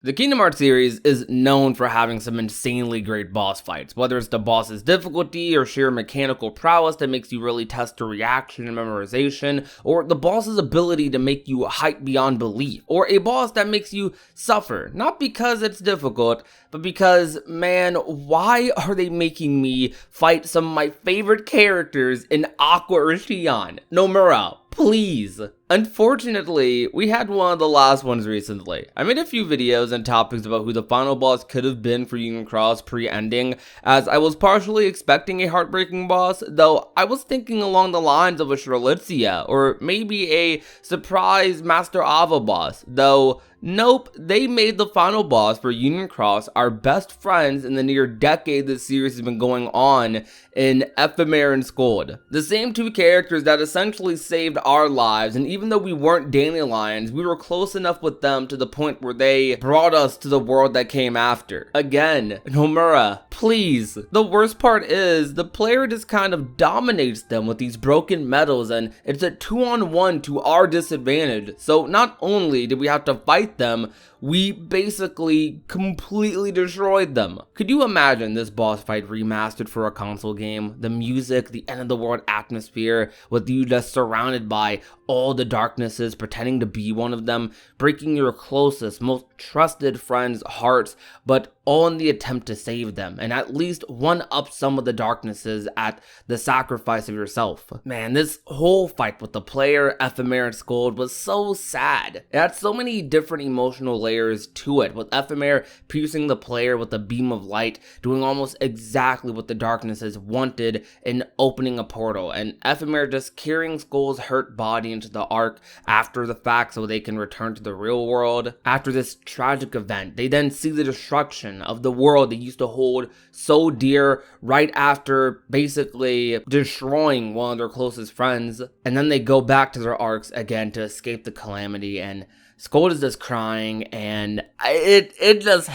The Kingdom Hearts series is known for having some insanely great boss fights, whether it's the boss's difficulty or sheer mechanical prowess that makes you really test your reaction and memorization, or the boss's ability to make you hype beyond belief, or a boss that makes you suffer, not because it's difficult, but because, man, why are they making me fight some of my favorite characters in Aqua or Xion? Nomura, please. Unfortunately, we had one of the last ones recently. I made a few videos and topics about who the final boss could have been for Union Cross pre-ending, as I was partially expecting a heartbreaking boss, though I was thinking along the lines of a Strelitzia, or maybe a surprise Master Ava boss, though nope, they made the final boss for Union Cross our best friends in the near decade this series has been going on in Ephemer and Scold. The same two characters that essentially saved our lives, and even though we weren't dandelions, we were close enough with them to the point where they brought us to the world that came after. Again, Nomura, please. The worst part is, the player just kind of dominates them with these broken medals, and it's a 2-on-1 to our disadvantage. So not only did we have to fight them, we basically completely destroyed them. Could you imagine this boss fight remastered for a console game? The music, the end of the world atmosphere, with you just surrounded by all the darknesses, pretending to be one of them, breaking your closest, most trusted friends' hearts, but all in the attempt to save them, and at least one-up some of the darknesses at the sacrifice of yourself. Man, this whole fight with the player, Ephemer, and Scold was so sad. It had so many different emotional layers to it, with Ephemer piercing the player with a beam of light, doing almost exactly what the darknesses wanted in opening a portal, and Ephemer just carrying Skull's hurt body into the Ark after the fact so they can return to the real world. After this tragic event, they then see the destruction of the world they used to hold so dear right after basically destroying one of their closest friends, and then they go back to their arcs again to escape the calamity, and Scold is just crying, and it just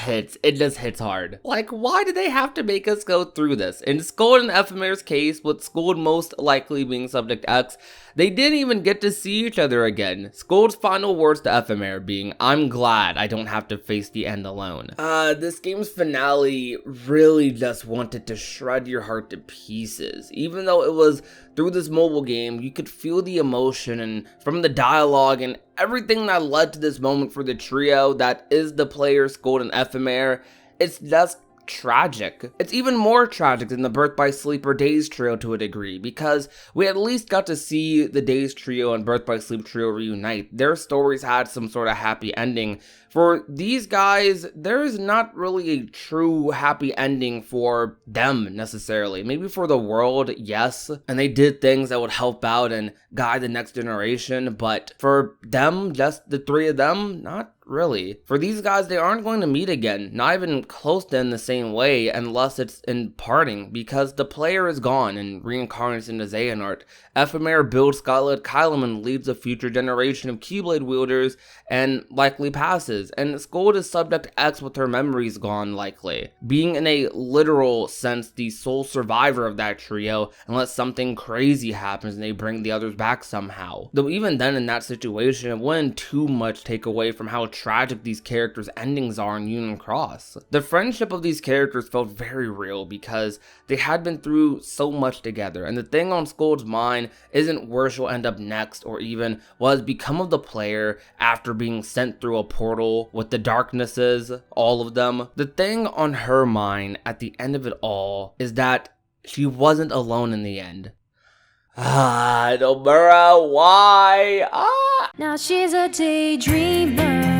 hits hard. Like, why did they have to make us go through this? In Scold and Ephemer's case, with Scold most likely being Subject X, they didn't even get to see each other again. Scold's final words to Ephemer being, "I'm glad I don't have to face the end alone." This game's finale really just wanted to shred your heart to pieces. Even though it was through this mobile game, you could feel the emotion and from the dialogue and everything that led to this moment for the trio that is the players Scold and Ephemer. It's just tragic. It's even more tragic than the Birth by Sleep or Days trio to a degree, because we at least got to see the Days trio and Birth by Sleep trio reunite. Their stories had some sort of happy ending. For these guys, there is not really a true happy ending for them necessarily. Maybe for the world, yes, and they did things that would help out and guide the next generation, but for them, just the three of them, not really. For these guys, they aren't going to meet again, not even close to in the same way, unless it's in parting, because the player is gone and reincarnates into Xehanort. Ephemer builds Scarlet Kylum and leads a future generation of Keyblade wielders and likely passes, and Scold is Subject X with her memories gone likely, being in a literal sense the sole survivor of that trio unless something crazy happens and they bring the others back somehow. Though even then in that situation, it wouldn't too much take away from how tragic these characters' endings are in Union Cross. The friendship of these characters felt very real because they had been through so much together, and the thing on Scold's mind isn't where she'll end up next or even what has become of the player after being sent through a portal with the darknesses, all of them. The thing on her mind at the end of it all is that she wasn't alone in the end. Nomura, why? Now she's a daydreamer.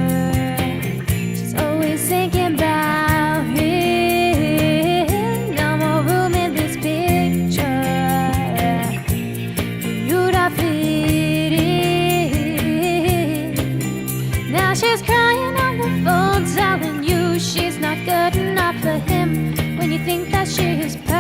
She's always thinking about him. No more room in this picture for you to fit in. Now she's crying on the phone, telling you she's not good enough for him. When you think that she is perfect,